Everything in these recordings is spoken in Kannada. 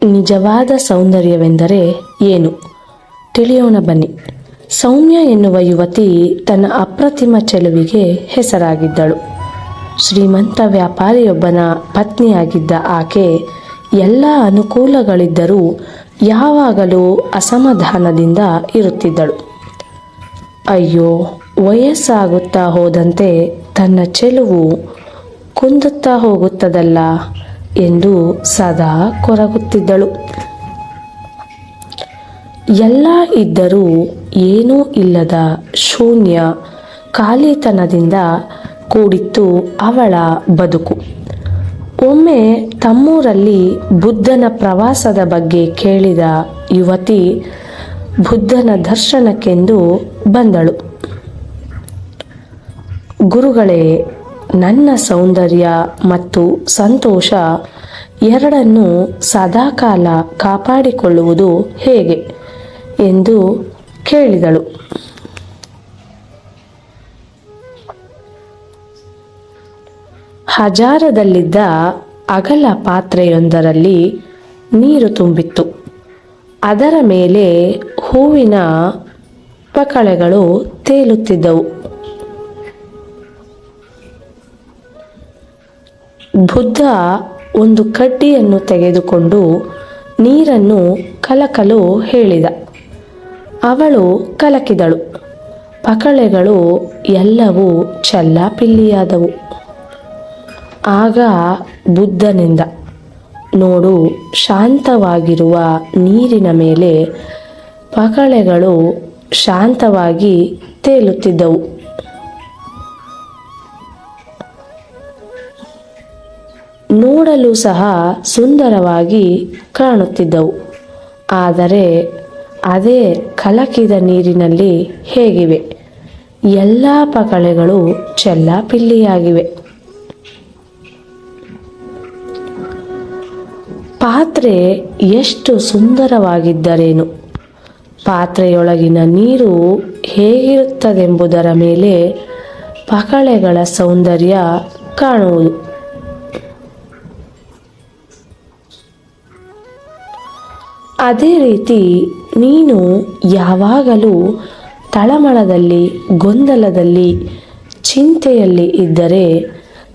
ನಿಜವಾದ ಸೌಂದರ್ಯವೆಂದರೆ ಏನು ತಿಳಿಯೋಣ ಬನ್ನಿ. ಸೌಮ್ಯ ಎನ್ನುವ ಯುವತಿ ತನ್ನ ಅಪ್ರತಿಮ ಚೆಲುವಿಗೆ ಹೆಸರಾಗಿದ್ದಳು. ಶ್ರೀಮಂತ ವ್ಯಾಪಾರಿಯೊಬ್ಬನ ಪತ್ನಿಯಾಗಿದ್ದ ಆಕೆ ಎಲ್ಲ ಅನುಕೂಲಗಳಿದ್ದರೂ ಯಾವಾಗಲೂ ಅಸಮಾಧಾನದಿಂದ ಇರುತ್ತಿದ್ದಳು. ಅಯ್ಯೋ, ವಯಸ್ಸಾಗುತ್ತಾ ಹೋದಂತೆ ತನ್ನ ಚೆಲುವು ಕುಂದುತ್ತಾ ಹೋಗುತ್ತದಲ್ಲ ಎಂದು ಸದಾ ಕೊರಗುತ್ತಿದ್ದಳು. ಎಲ್ಲ ಇದ್ದರೂ ಏನೂ ಇಲ್ಲದ ಶೂನ್ಯ ಖಾಲಿತನದಿಂದ ಕೂಡಿತ್ತು ಅವಳ ಬದುಕು. ಒಮ್ಮೆ ತಮ್ಮೂರಲ್ಲಿ ಬುದ್ಧನ ಪ್ರವಾಸದ ಬಗ್ಗೆ ಕೇಳಿದ ಯುವತಿ ಬುದ್ಧನ ದರ್ಶನಕ್ಕೆಂದು ಬಂದಳು. ಗುರುಗಳೇ, ನನ್ನ ಸೌಂದರ್ಯ ಮತ್ತು ಸಂತೋಷ ಎರಡನ್ನೂ ಸದಾಕಾಲ ಕಾಪಾಡಿಕೊಳ್ಳುವುದು ಹೇಗೆ ಎಂದು ಕೇಳಿದಳು. ಹಜಾರದಲ್ಲಿದ್ದ ಅಗಲ ಪಾತ್ರೆಯೊಂದರಲ್ಲಿ ನೀರು ತುಂಬಿತ್ತು. ಅದರ ಮೇಲೆ ಹೂವಿನ ಪಕಳೆಗಳು ತೇಲುತ್ತಿದ್ದವು. ಬುದ್ಧ ಒಂದು ಕಡ್ಡಿಯನ್ನು ತೆಗೆದುಕೊಂಡು ನೀರನ್ನು ಕಲಕಲು ಹೇಳಿದ. ಅವಳು ಕಲಕಿದಳು. ಪಕಳೆಗಳು ಎಲ್ಲವೂ ಚೆಲ್ಲಾಪಿಲ್ಲಿಯಾದವು. ಆಗ ಬುದ್ಧನೆಂದ, ನೋಡು, ಶಾಂತವಾಗಿರುವ ನೀರಿನ ಮೇಲೆ ಪಕಳೆಗಳು ಶಾಂತವಾಗಿ ತೇಲುತ್ತಿದ್ದವು. ನೋಡಲು ಸಹ ಸುಂದರವಾಗಿ ಕಾಣುತ್ತಿದ್ದವು. ಆದರೆ ಅದೇ ಕಲಕಿದ ನೀರಿನಲ್ಲಿ ಹೇಗಿವೆ? ಎಲ್ಲ ಪಕಳೆಗಳು ಚೆಲ್ಲಾಪಿಲ್ಲಿಯಾಗಿವೆ. ಪಾತ್ರೆ ಎಷ್ಟು ಸುಂದರವಾಗಿದ್ದರೇನು, ಪಾತ್ರೆಯೊಳಗಿನ ನೀರು ಹೇಗಿರುತ್ತದೆಂಬುದರ ಮೇಲೆ ಪಕಳೆಗಳ ಸೌಂದರ್ಯ ಕಾಣುವುದು. ಅದೇ ರೀತಿ ನೀನು ಯಾವಾಗಲೂ ತಳಮಳದಲ್ಲಿ, ಗೊಂದಲದಲ್ಲಿ, ಚಿಂತೆಯಲ್ಲಿ ಇದ್ದರೆ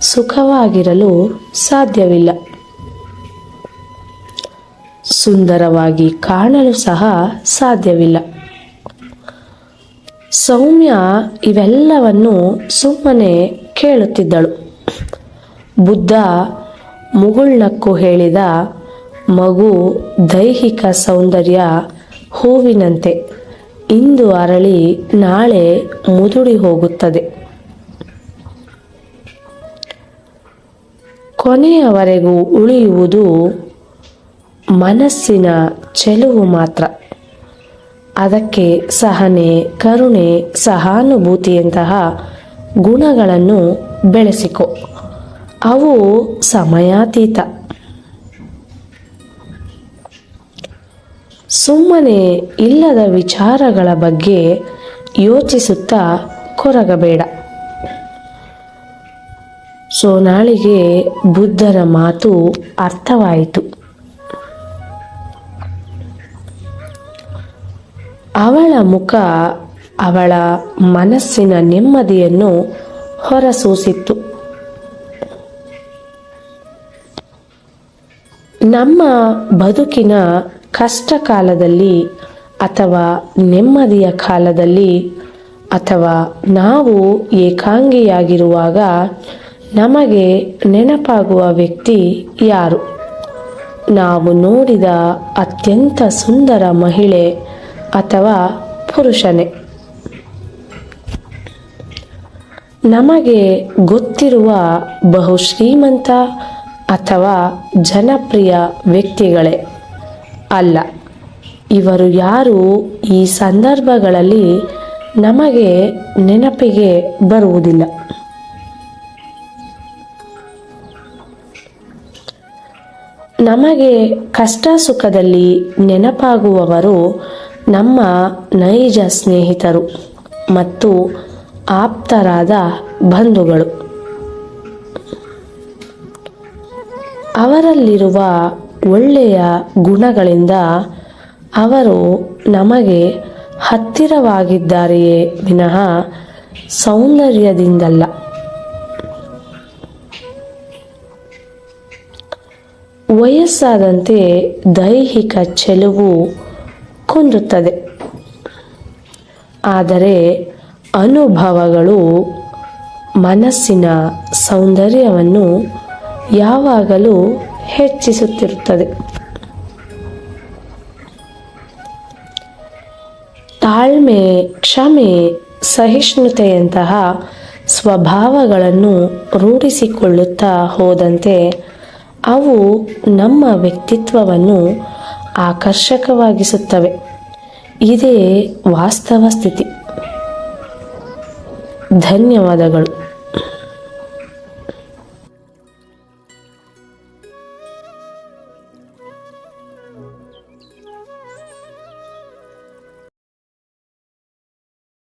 ಸುಖವಾಗಿರಲು ಸಾಧ್ಯವಿಲ್ಲ. ಸುಂದರವಾಗಿ ಕಾಣಲು ಸಹ ಸಾಧ್ಯವಿಲ್ಲ. ಸೌಮ್ಯ ಇವೆಲ್ಲವನ್ನು ಸುಮ್ಮನೆ ಕೇಳುತ್ತಿದ್ದಳು. ಬುದ್ಧ ಮುಗುಳ್ನಕ್ಕು ಹೇಳಿದ, ಮಗು, ದೈಹಿಕ ಸೌಂದರ್ಯ ಹೂವಿನಂತೆ, ಇಂದು ಅರಳಿ ನಾಳೆ ಮುದುಡಿ ಹೋಗುತ್ತದೆ. ಕೊನೆಯವರೆಗೂ ಉಳಿಯುವುದು ಮನಸ್ಸಿನ ಚೆಲುವು ಮಾತ್ರ. ಅದಕ್ಕೆ ಸಹನೆ, ಕರುಣೆ, ಸಹಾನುಭೂತಿಯಂತಹ ಗುಣಗಳನ್ನು ಬೆಳೆಸಿಕೊ. ಅವು ಸಮಯಾತೀತ. ಸುಮ್ಮನೆ ಇಲ್ಲದ ವಿಚಾರಗಳ ಬಗ್ಗೆ ಯೋಚಿಸುತ್ತಾ ಕೊರಗಬೇಡ. ಸೋನಾಳಿಗೆ ಬುದ್ಧನ ಮಾತು ಅರ್ಥವಾಯಿತು. ಅವಳ ಮುಖ ಅವಳ ಮನಸ್ಸಿನ ನೆಮ್ಮದಿಯನ್ನು ಹೊರಸೂಸಿತ್ತು. ನಮ್ಮ ಬದುಕಿನ ಕಷ್ಟ ಕಾಲದಲ್ಲಿ ಅಥವಾ ನೆಮ್ಮದಿಯ ಕಾಲದಲ್ಲಿ ಅಥವಾ ನಾವು ಏಕಾಂಗಿಯಾಗಿರುವಾಗ ನಮಗೆ ನೆನಪಾಗುವ ವ್ಯಕ್ತಿ ಯಾರು? ನಾವು ನೋಡಿದ ಅತ್ಯಂತ ಸುಂದರ ಮಹಿಳೆ ಅಥವಾ ಪುರುಷನೇ? ನಮಗೆ ಗೊತ್ತಿರುವ ಬಹು ಶ್ರೀಮಂತ ಅಥವಾ ಜನಪ್ರಿಯ ವ್ಯಕ್ತಿಗಳೇ? ಅಲ್ಲ. ಇವರು ಯಾರು ಈ ಸಂದರ್ಭಗಳಲ್ಲಿ ನಮಗೆ ನೆನಪಿಗೆ ಬರುವುದಿಲ್ಲ. ನಮಗೆ ಕಷ್ಟ ಸುಖದಲ್ಲಿ ನೆನಪಾಗುವವರು ನಮ್ಮ ನೈಜ ಸ್ನೇಹಿತರು ಮತ್ತು ಆಪ್ತರಾದ ಬಂಧುಗಳು. ಅವರಲ್ಲಿರುವ ಒಳ್ಳೆಯ ಗುಣಗಳಿಂದ ಅವರು ನಮಗೆ ಹತ್ತಿರವಾಗಿದ್ದಾರೆಯೇ ವಿನಃ ಸೌಂದರ್ಯದಿಂದಲ್ಲ. ವಯಸ್ಸಾದಂತೆ ದೈಹಿಕ ಚೆಲುವು ಕುಂದುತ್ತದೆ, ಆದರೆ ಅನುಭವಗಳು ಮನಸ್ಸಿನ ಸೌಂದರ್ಯವನ್ನು ಯಾವಾಗಲೂ ಹೆಚ್ಚಿಸುತ್ತಿರುತ್ತದೆ. ತಾಳ್ಮೆ, ಕ್ಷಮೆ, ಸಹಿಷ್ಣುತೆಯಂತಹ ಸ್ವಭಾವಗಳನ್ನು ರೂಢಿಸಿಕೊಳ್ಳುತ್ತಾ ಹೋದಂತೆ ಅವು ನಮ್ಮ ವ್ಯಕ್ತಿತ್ವವನ್ನು ಆಕರ್ಷಕವಾಗಿಸುತ್ತವೆ. ಇದೇ ವಾಸ್ತವ ಸ್ಥಿತಿ. ಧನ್ಯವಾದಗಳು.